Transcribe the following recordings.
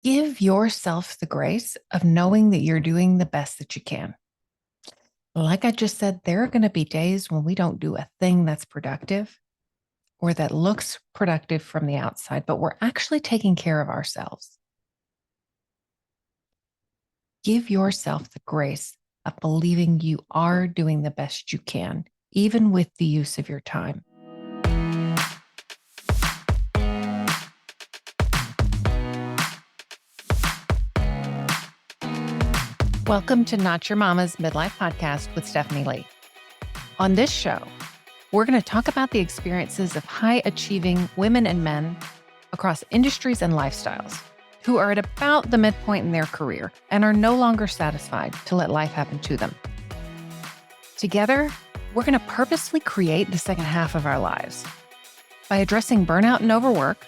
Give yourself the grace of knowing that you're doing the best that you can. Like I just said, there are going to be days when we don't do a thing that's productive or that looks productive from the outside, but we're actually taking care of ourselves. Give yourself the grace of believing you are doing the best you can, even with the use of your time. Welcome to Not Your Mama's Midlife Podcast with Stephanie Lee. On this show, we're going to talk about the experiences of high-achieving women and men across industries and lifestyles who are at about the midpoint in their career and are no longer satisfied to let life happen to them. Together, we're going to purposely create the second half of our lives by addressing burnout and overwork,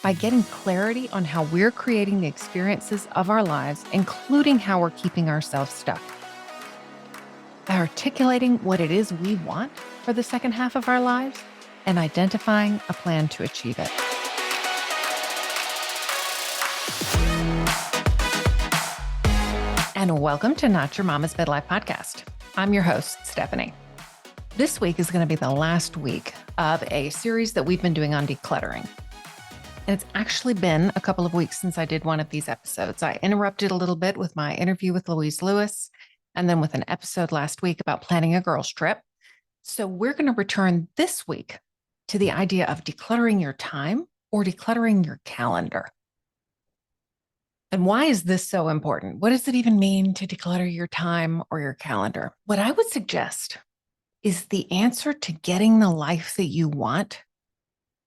by getting clarity on how we're creating the experiences of our lives, including how we're keeping ourselves stuck, by articulating what it is we want for the second half of our lives, and identifying a plan to achieve it. And welcome to Not Your Mama's Midlife Podcast. I'm your host, Stephanie. This week is going to be the last week of a series that we've been doing on decluttering. And it's actually been a couple of weeks since I did one of these episodes. I interrupted a little bit with my interview with Louise Lewis, and then with an episode last week about planning a girls' trip. So we're going to return this week to the idea of decluttering your time or decluttering your calendar. And why is this so important? What does it even mean to declutter your time or your calendar? What I would suggest is the answer to getting the life that you want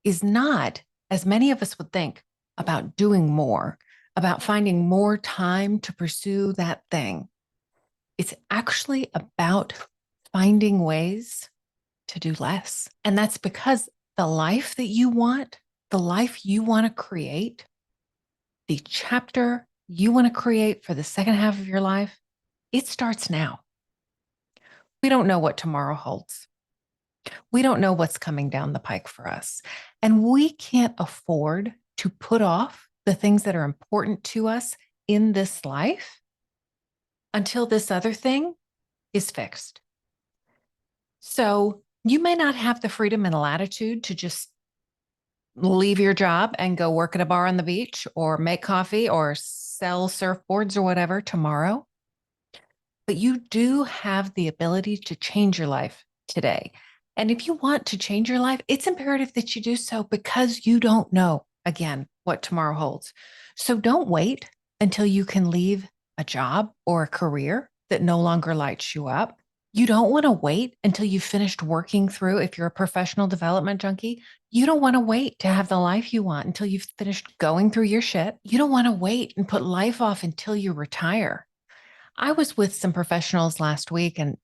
is not, as many of us would think, about doing more, about finding more time to pursue that thing. It's actually about finding ways to do less. And that's because the life that you want, the life you want to create, the chapter you want to create for the second half of your life, it starts now. We don't know what tomorrow holds. We don't know what's coming down the pike for us. And we can't afford to put off the things that are important to us in this life until this other thing is fixed. So you may not have the freedom and latitude to just leave your job and go work at a bar on the beach or make coffee or sell surfboards or whatever tomorrow. But you do have the ability to change your life today. And if you want to change your life, it's imperative that you do so because you don't know, again, what tomorrow holds. So don't wait until you can leave a job or a career that no longer lights you up. You don't want to wait until you've finished working through, if you're a professional development junkie, you don't want to wait to have the life you want until you've finished going through your shit. You don't want to wait and put life off until you retire. I was with some professionals last week and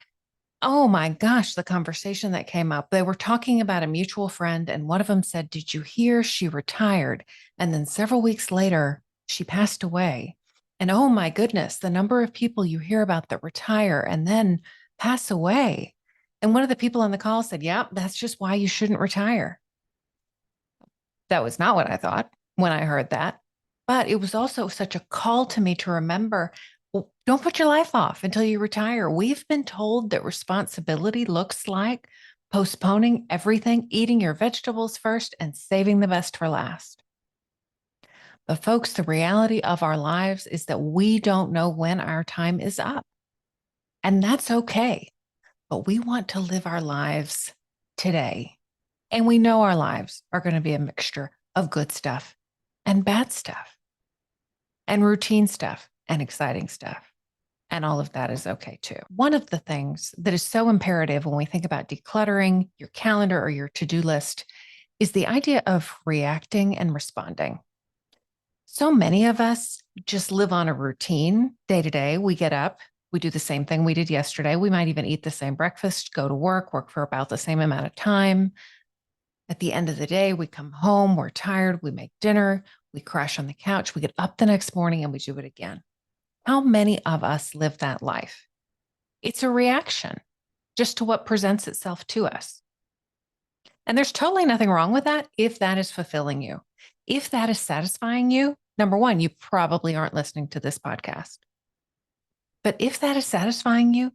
oh my gosh, the conversation that came up. They were talking about a mutual friend, and one of them said, "Did you hear she retired?" And then several weeks later, she passed away. And oh my goodness, the number of people you hear about that retire and then pass away. And one of the people on the call said, "Yep, that's just why you shouldn't retire." That was not what I thought when I heard that. But it was also such a call to me to remember, well, don't put your life off until you retire. We've been told that responsibility looks like postponing everything, eating your vegetables first, and saving the best for last. But folks, the reality of our lives is that we don't know when our time is up. And that's okay. But we want to live our lives today. And we know our lives are going to be a mixture of good stuff and bad stuff and routine stuff and exciting stuff. And all of that is okay too. One of the things that is so imperative when we think about decluttering your calendar or your to-do list is the idea of reacting and responding. So many of us just live on a routine day to day. We get up, we do the same thing we did yesterday. We might even eat the same breakfast, go to work for about the same amount of time. At the end of the day, we come home, we're tired, we make dinner, we crash on the couch, we get up the next morning and we do it again. How many of us live that life? It's a reaction just to what presents itself to us. And there's totally nothing wrong with that if that is fulfilling you. If that is satisfying you, number one, you probably aren't listening to this podcast. But if that is satisfying you,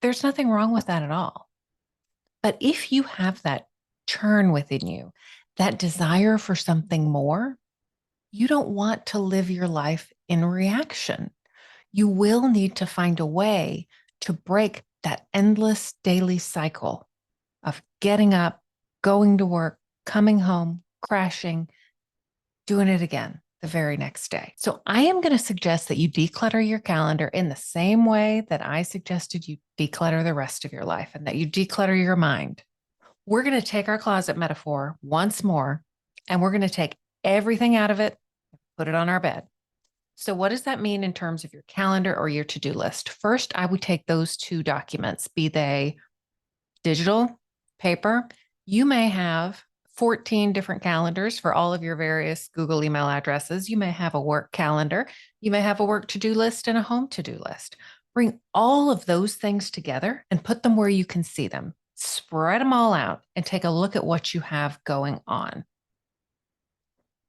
there's nothing wrong with that at all. But if you have that churn within you, that desire for something more, you don't want to live your life in reaction. You will need to find a way to break that endless daily cycle of getting up, going to work, coming home, crashing, doing it again the very next day. So I am going to suggest that you declutter your calendar in the same way that I suggested you declutter the rest of your life and that you declutter your mind. We're going to take our closet metaphor once more, and we're going to take everything out of it, put it on our bed. So what does that mean in terms of your calendar or your to-do list? First, I would take those two documents, be they digital, paper. You may have 14 different calendars for all of your various Google email addresses. You may have a work calendar. You may have a work to-do list and a home to-do list. Bring all of those things together and put them where you can see them. Spread them all out and take a look at what you have going on.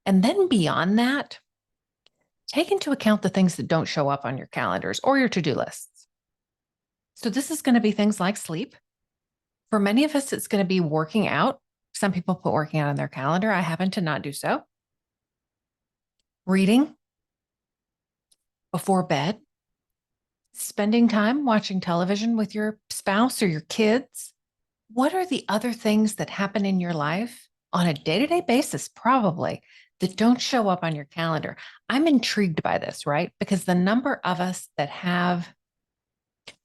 And then beyond that, take into account the things that don't show up on your calendars or your to-do lists. So this is going to be things like sleep. For many of us, it's going to be working out. Some people put working out on their calendar. I happen to not do so. Reading before bed, spending time watching television with your spouse or your kids. What are the other things that happen in your life on a day-to-day basis, probably, that don't show up on your calendar? I'm intrigued by this, right? Because the number of us that have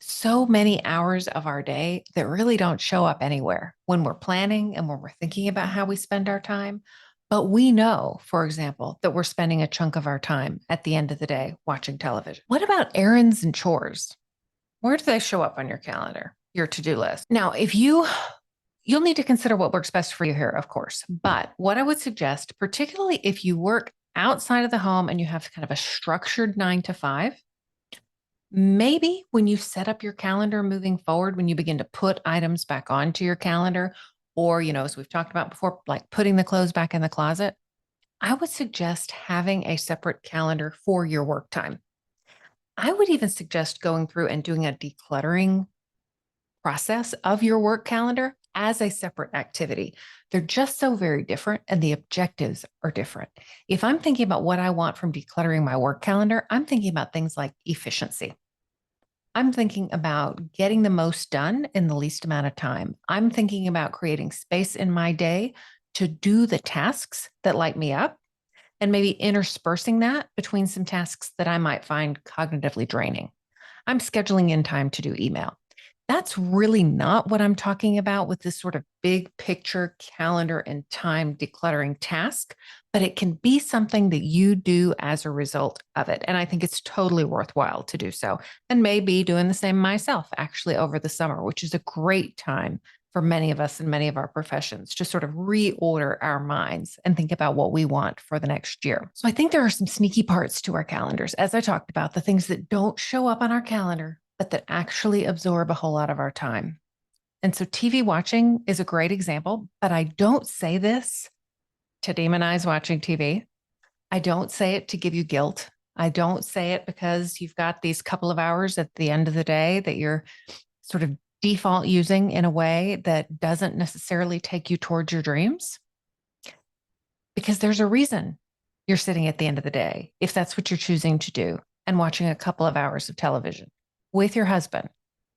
so many hours of our day that really don't show up anywhere when we're planning and when we're thinking about how we spend our time. But we know, for example, that we're spending a chunk of our time at the end of the day watching television. What about errands and chores? Where do they show up on your calendar, your to-do list? Now, you'll need to consider what works best for you here, of course. But what I would suggest, particularly if you work outside of the home and you have kind of a structured 9 to 5, maybe when you set up your calendar moving forward, when you begin to put items back onto your calendar, or, as we've talked about before, like putting the clothes back in the closet, I would suggest having a separate calendar for your work time. I would even suggest going through and doing a decluttering process of your work calendar as a separate activity. They're just so very different and the objectives are different. If I'm thinking about what I want from decluttering my work calendar, I'm thinking about things like efficiency. I'm thinking about getting the most done in the least amount of time. I'm thinking about creating space in my day to do the tasks that light me up and maybe interspersing that between some tasks that I might find cognitively draining. I'm scheduling in time to do email. That's really not what I'm talking about with this sort of big picture calendar and time decluttering task, but it can be something that you do as a result of it. And I think it's totally worthwhile to do so. And maybe doing the same myself actually over the summer, which is a great time for many of us in many of our professions to sort of reorder our minds and think about what we want for the next year. So I think there are some sneaky parts to our calendars. As I talked about, the things that don't show up on our calendar, but that actually absorb a whole lot of our time. And so TV watching is a great example, but I don't say this to demonize watching TV. I don't say it to give you guilt. I don't say it because you've got these couple of hours at the end of the day that you're sort of default using in a way that doesn't necessarily take you towards your dreams. Because there's a reason you're sitting at the end of the day, if that's what you're choosing to do, and watching a couple of hours of television with your husband,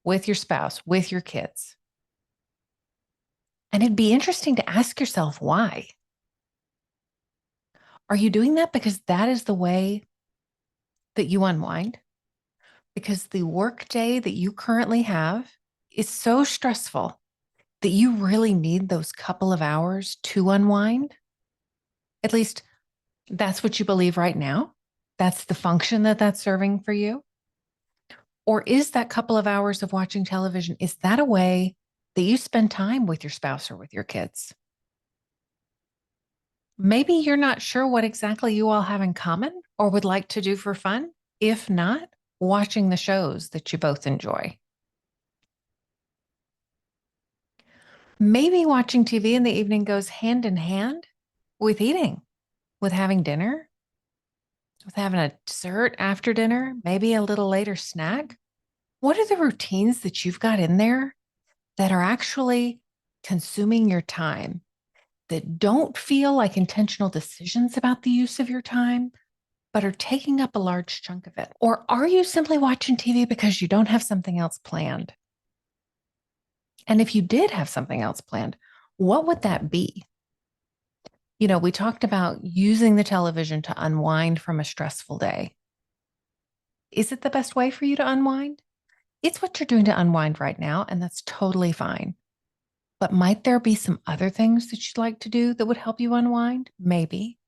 with your spouse, with your kids. And it'd be interesting to ask yourself why. Are you doing that because that is the way that you unwind? Because the work day that you currently have is so stressful that you really need those couple of hours to unwind? At least that's what you believe right now. That's the function that that's serving for you. Or is that couple of hours of watching television, is that a way that you spend time with your spouse or with your kids? Maybe you're not sure what exactly you all have in common or would like to do for fun. If not, watching the shows that you both enjoy. Maybe watching TV in the evening goes hand in hand with eating, with having dinner. with having a dessert after dinner, maybe a little later snack? What are the routines that you've got in there that are actually consuming your time, that don't feel like intentional decisions about the use of your time, but are taking up a large chunk of it? Or are you simply watching TV because you don't have something else planned? And if you did have something else planned, what would that be? We talked about using the television to unwind from a stressful day. Is it the best way for you to unwind? It's what you're doing to unwind right now, and that's totally fine. But might there be some other things that you'd like to do that would help you unwind? Maybe.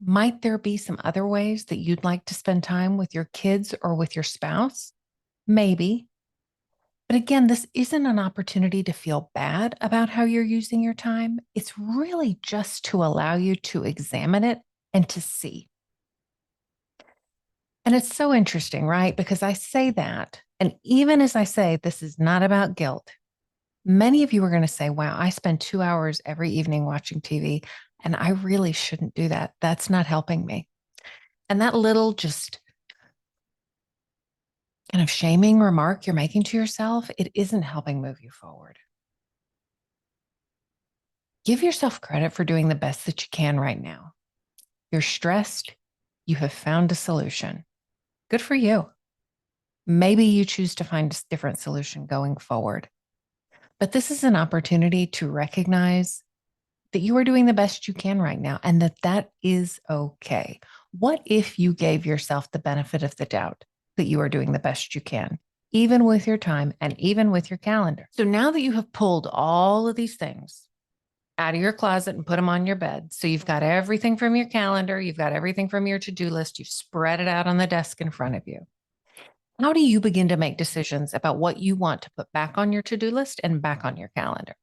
Might there be some other ways that you'd like to spend time with your kids or with your spouse? Maybe. But again, this isn't an opportunity to feel bad about how you're using your time. It's really just to allow you to examine it and to see. And it's so interesting, right? Because I say that, and even as I say, this is not about guilt, many of you are going to say, wow, I spend 2 hours every evening watching TV, and I really shouldn't do that. That's not helping me. And that little just kind of shaming remark you're making to yourself, it isn't helping move you forward. Give yourself credit for doing the best that you can right now. You're stressed. You have found a solution. Good for you. Maybe you choose to find a different solution going forward. But this is an opportunity to recognize that you are doing the best you can right now and that is okay. What if you gave yourself the benefit of the doubt that you are doing the best you can, even with your time and even with your calendar? So now that you have pulled all of these things out of your closet and put them on your bed, so you've got everything from your calendar, you've got everything from your to-do list, you've spread it out on the desk in front of you. How do you begin to make decisions about what you want to put back on your to-do list and back on your calendar?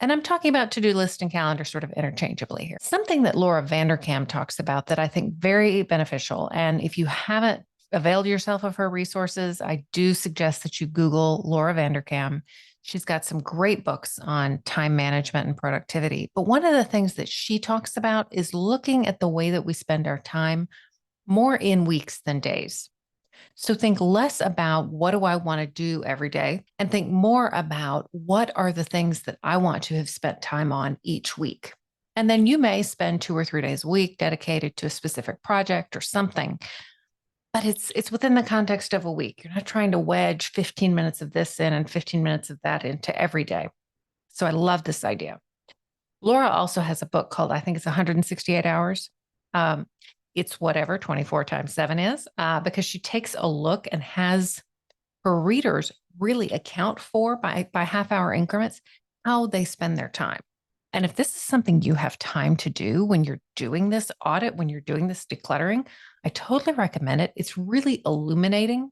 And I'm talking about to-do list and calendar sort of interchangeably here. Something that Laura Vanderkam talks about that I think very beneficial. And if you haven't availed yourself of her resources, I do suggest that you Google Laura Vanderkam. She's got some great books on time management and productivity. But one of the things that she talks about is looking at the way that we spend our time more in weeks than days. So think less about what do I want to do every day and think more about what are the things that I want to have spent time on each week. And then you may spend 2 or 3 days a week dedicated to a specific project or something, but it's within the context of a week. You're not trying to wedge 15 minutes of this in and 15 minutes of that into every day. So I love this idea. Laura also has a book called, I think it's 168 Hours. It's whatever 24 times 7 is, because she takes a look and has her readers really account for by half-hour increments how they spend their time. And if this is something you have time to do when you're doing this audit, when you're doing this decluttering, I totally recommend it. It's really illuminating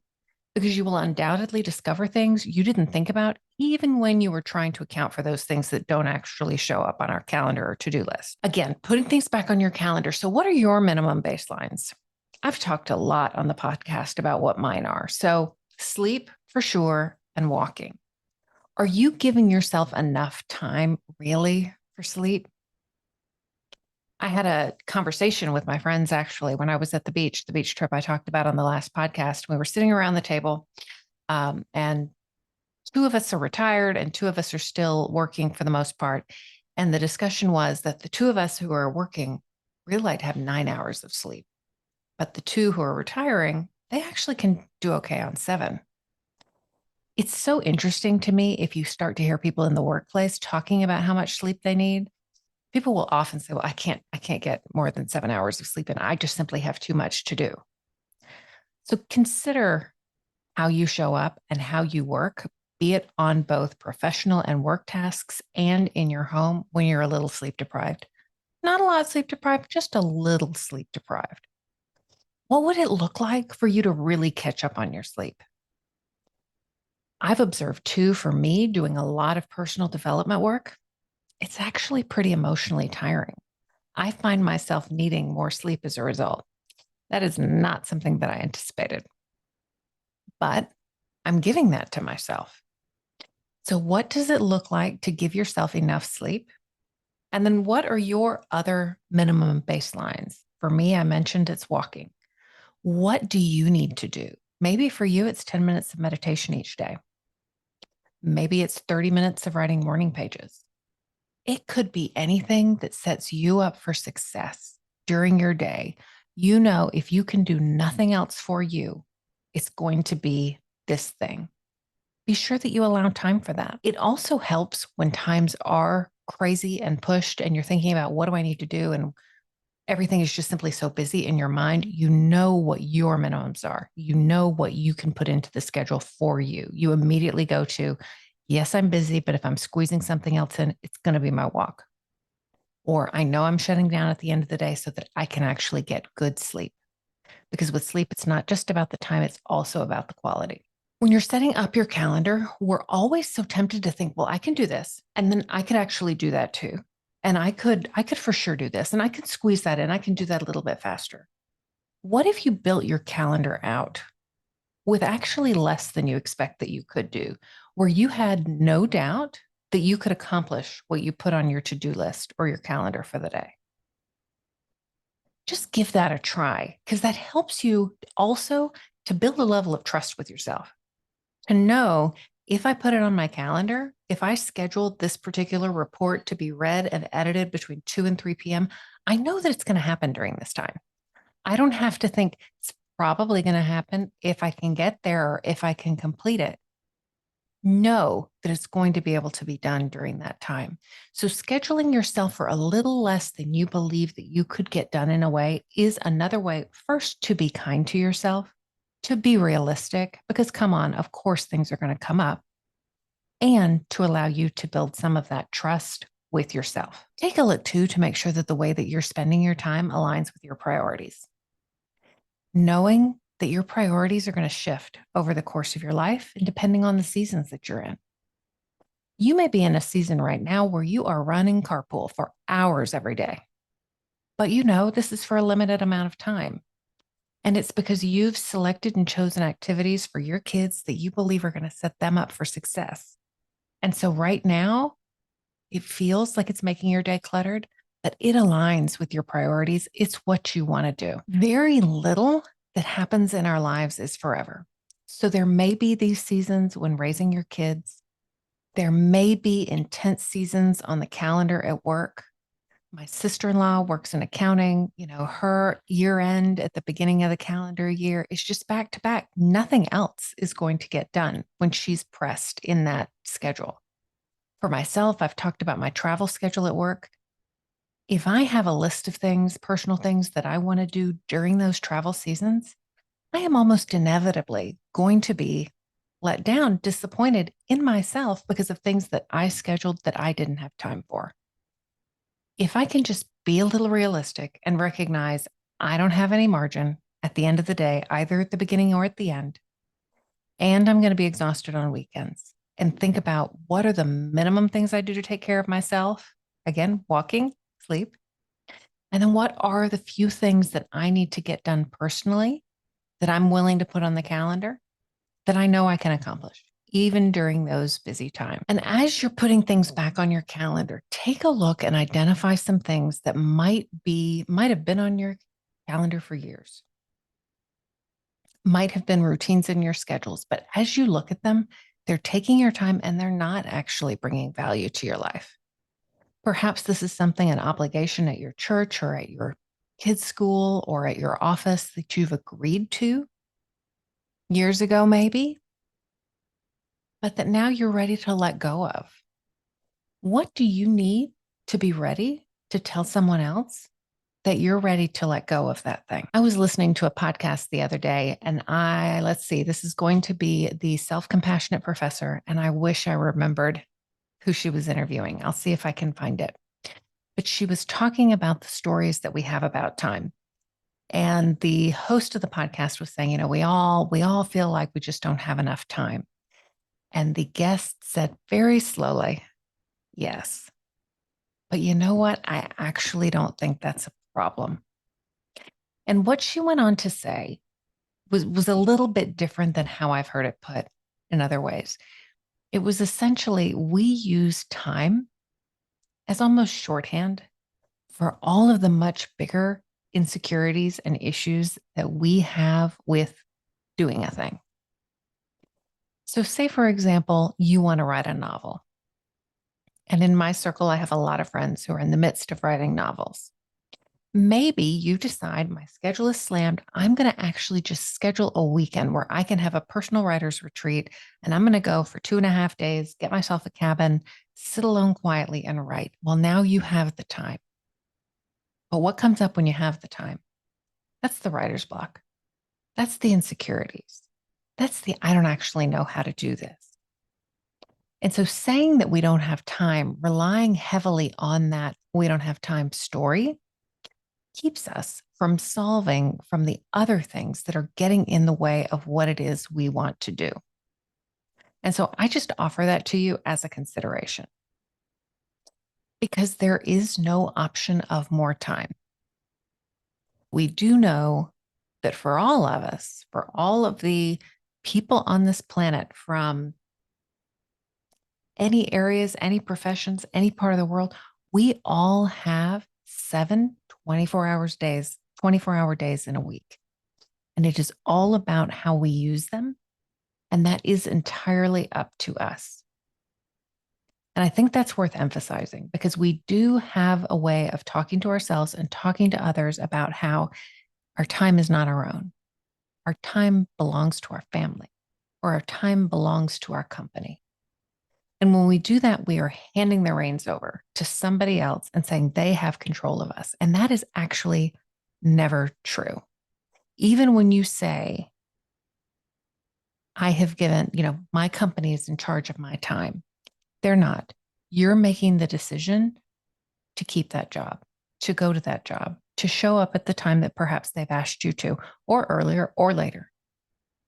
because you will undoubtedly discover things you didn't think about, even when you were trying to account for those things that don't actually show up on our calendar or to-do list. Again, putting things back on your calendar. So what are your minimum baselines? I've talked a lot on the podcast about what mine are. So sleep for sure and walking. Are you giving yourself enough time really for sleep? I had a conversation with my friends actually when I was at the beach trip I talked about on the last podcast. We were sitting around the table, and 2 of us are retired and 2 of us are still working for the most part. And the discussion was that the 2 of us who are working really like to have 9 hours of sleep, but the 2 who are retiring, they actually can do okay on 7. It's so interesting to me if you start to hear people in the workplace talking about how much sleep they need. People will often say, well, I can't get more than 7 hours of sleep, and I just simply have too much to do. So consider how you show up and how you work, be it on both professional and work tasks and in your home when you're a little sleep deprived. Not a lot sleep deprived, just a little sleep deprived. What would it look like for you to really catch up on your sleep? I've observed too, for me, doing a lot of personal development work, it's actually pretty emotionally tiring. I find myself needing more sleep as a result. That is not something that I anticipated, but I'm giving that to myself. So what does it look like to give yourself enough sleep? And then what are your other minimum baselines? For me, I mentioned it's walking. What do you need to do? Maybe for you, it's 10 minutes of meditation each day. Maybe it's 30 minutes of writing morning pages. It could be anything that sets you up for success during your day. You know, if you can do nothing else for you, it's going to be this thing. Be sure that you allow time for that. It also helps when times are crazy and pushed and you're thinking about what do I need to do? And everything is just simply so busy in your mind. You know what your minimums are. You know what you can put into the schedule for you. You immediately go to, yes, I'm busy, but if I'm squeezing something else in, it's going to be my walk. Or I know I'm shutting down at the end of the day so that I can actually get good sleep. Because with sleep, it's not just about the time, it's also about the quality. When you're setting up your calendar, we're always so tempted to think, well, I can do this. And then I could actually do that too. And I could for sure do this. And I could squeeze that in. I can do that a little bit faster. What if you built your calendar out with actually less than you expect that you could do, where you had no doubt that you could accomplish what you put on your to-do list or your calendar for the day? Just give that a try, because that helps you also to build a level of trust with yourself. To know if I put it on my calendar, if I scheduled this particular report to be read and edited between 2 and 3 p.m., I know that it's going to happen during this time. I don't have to think it's probably going to happen if I can get there or if I can complete it. Know that it's going to be able to be done during that time. So scheduling yourself for a little less than you believe that you could get done in a way is another way, first, to be kind to yourself, to be realistic, because come on, of course, things are going to come up, and to allow you to build some of that trust with yourself. Take a look too to make sure that the way that you're spending your time aligns with your priorities. Knowing that your priorities are going to shift over the course of your life and depending on the seasons that you're in. You may be in a season right now where you are running carpool for hours every day, but you know this is for a limited amount of time. And it's because you've selected and chosen activities for your kids that you believe are going to set them up for success. And so right now, it feels like it's making your day cluttered, but it aligns with your priorities. It's what you want to do. Very little that happens in our lives is forever. So there may be these seasons when raising your kids. There may be intense seasons on the calendar at work. My sister-in-law works in accounting. You know, her year end at the beginning of the calendar year is just back to back. Nothing else is going to get done when she's pressed in that schedule. For myself, I've talked about my travel schedule at work. If I have a list of things, personal things that I want to do during those travel seasons, I am almost inevitably going to be let down, disappointed in myself because of things that I scheduled that I didn't have time for. If I can just be a little realistic and recognize I don't have any margin at the end of the day, either at the beginning or at the end, and I'm going to be exhausted on weekends, and think about what are the minimum things I do to take care of myself. Again, walking, sleep. And then what are the few things that I need to get done personally that I'm willing to put on the calendar that I know I can accomplish, even during those busy times. And as you're putting things back on your calendar, take a look and identify some things that might have been on your calendar for years, might have been routines in your schedules, but as you look at them, they're taking your time and they're not actually bringing value to your life. Perhaps this is something, an obligation at your church or at your kids' school or at your office that you've agreed to years ago, maybe, but that now you're ready to let go of. What do you need to be ready to tell someone else that you're ready to let go of that thing? I was listening to a podcast the other day, and let's see, this is going to be the Self-Compassionate Professor, and I wish I remembered who she was interviewing. I'll see if I can find it. But she was talking about the stories that we have about time. And the host of the podcast was saying, you know, we all feel like we just don't have enough time. And the guest said very slowly, yes. But you know what? I actually don't think that's a problem. And what she went on to say was a little bit different than how I've heard it put in other ways. It was essentially, we use time as almost shorthand for all of the much bigger insecurities and issues that we have with doing a thing. So say, for example, you want to write a novel. And in my circle, I have a lot of friends who are in the midst of writing novels. Maybe you decide my schedule is slammed. I'm going to actually just schedule a weekend where I can have a personal writer's retreat and I'm going to go for 2.5 days, get myself a cabin, sit alone quietly and write. Well, now you have the time. But what comes up when you have the time? That's the writer's block. That's the insecurities. That's the I don't actually know how to do this. And so saying that we don't have time, relying heavily on that we don't have time story keeps us from solving from the other things that are getting in the way of what it is we want to do. And so I just offer that to you as a consideration because there is no option of more time. We do know that for all of us, for all of the people on this planet from any areas, any professions, any part of the world, we all have 7 24-hour days in a week. And it is all about how we use them. And that is entirely up to us. And I think that's worth emphasizing because we do have a way of talking to ourselves and talking to others about how our time is not our own. Our time belongs to our family, or our time belongs to our company. And when we do that, we are handing the reins over to somebody else and saying they have control of us. And that is actually never true. Even when you say, I have given, my company is in charge of my time, they're not. You're making the decision to keep that job, to go to that job, to show up at the time that perhaps they've asked you to, or earlier or later.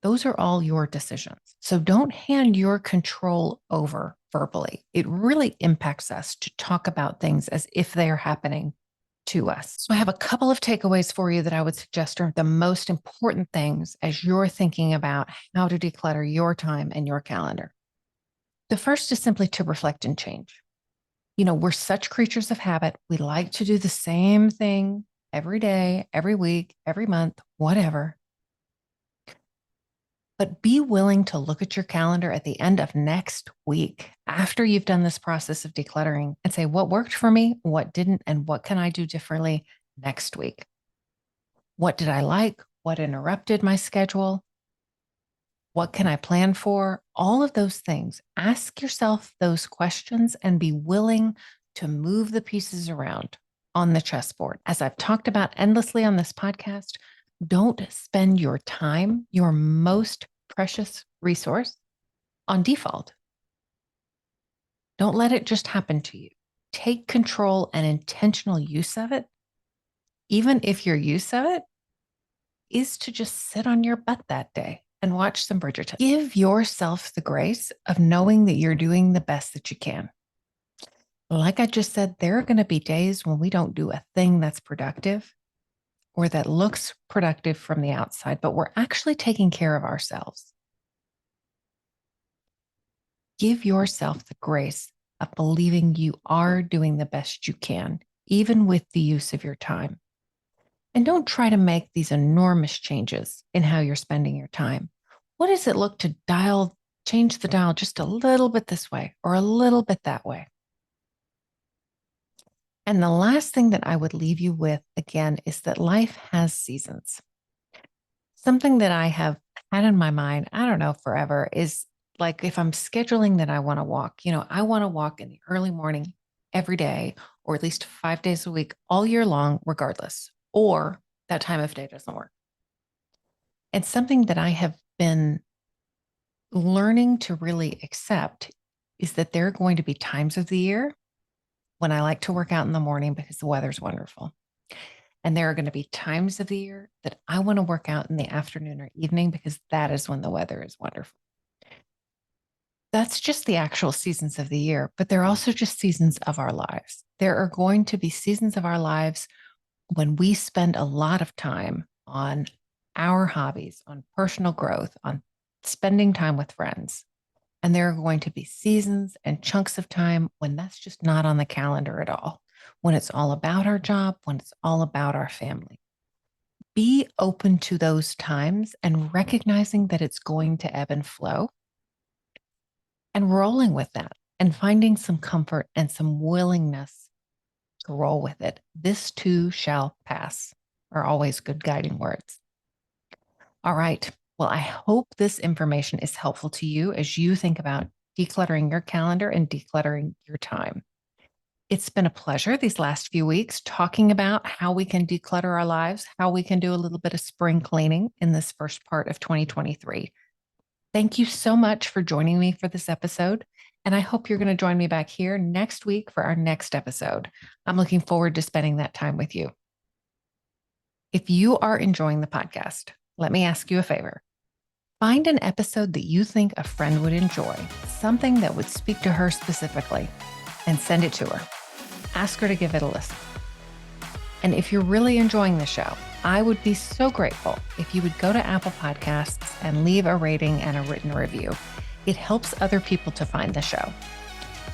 Those are all your decisions. So don't hand your control over verbally. It really impacts us to talk about things as if they are happening to us. So I have a couple of takeaways for you that I would suggest are the most important things as you're thinking about how to declutter your time and your calendar. The first is simply to reflect and change. We're such creatures of habit. We like to do the same thing every day, every week, every month, whatever. But be willing to look at your calendar at the end of next week after you've done this process of decluttering and say, what worked for me, what didn't, and what can I do differently next week? What did I like? What interrupted my schedule? What can I plan for? All of those things. Ask yourself those questions and be willing to move the pieces around on the chessboard. As I've talked about endlessly on this podcast, don't spend your time, your most precious resource, on default. Don't let it just happen to you. Take control and intentional use of it, even if your use of it is to just sit on your butt that day and watch some Bridgerton. Give yourself the grace of knowing that you're doing the best that you can. Like I just said, there are going to be days when we don't do a thing that's productive or that looks productive from the outside, but we're actually taking care of ourselves. Give yourself the grace of believing you are doing the best you can, even with the use of your time. And don't try to make these enormous changes in how you're spending your time. What does it look to change the dial just a little bit this way or a little bit that way? And the last thing that I would leave you with, again, is that life has seasons. Something that I have had in my mind, I don't know, forever, is like if I'm scheduling that I want to walk, I want to walk in the early morning every day, or at least 5 days a week, all year long, regardless, or that time of day doesn't work. And something that I have been learning to really accept is that there are going to be times of the year when I like to work out in the morning because the weather's wonderful. And there are going to be times of the year that I want to work out in the afternoon or evening because that is when the weather is wonderful. That's just the actual seasons of the year, but they're also just seasons of our lives. There are going to be seasons of our lives when we spend a lot of time on our hobbies, on personal growth, on spending time with friends. And there are going to be seasons and chunks of time when that's just not on the calendar at all, when it's all about our job, when it's all about our family. Be open to those times and recognizing that it's going to ebb and flow and rolling with that and finding some comfort and some willingness to roll with it. This too shall pass are always good guiding words. All right. Well, I hope this information is helpful to you as you think about decluttering your calendar and decluttering your time. It's been a pleasure these last few weeks talking about how we can declutter our lives, how we can do a little bit of spring cleaning in this first part of 2023. Thank you so much for joining me for this episode. And I hope you're going to join me back here next week for our next episode. I'm looking forward to spending that time with you. If you are enjoying the podcast, let me ask you a favor. Find an episode that you think a friend would enjoy, something that would speak to her specifically, and send it to her. Ask her to give it a listen. And if you're really enjoying the show, I would be so grateful if you would go to Apple Podcasts and leave a rating and a written review. It helps other people to find the show.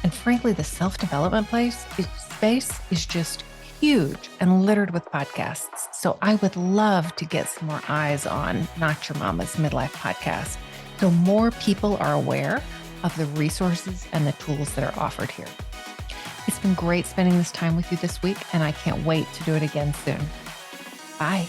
And frankly, the self-development space is just huge and littered with podcasts. So I would love to get some more eyes on Not Your Mama's Midlife Podcast, so more people are aware of the resources and the tools that are offered here. It's been great spending this time with you this week, and I can't wait to do it again soon. Bye.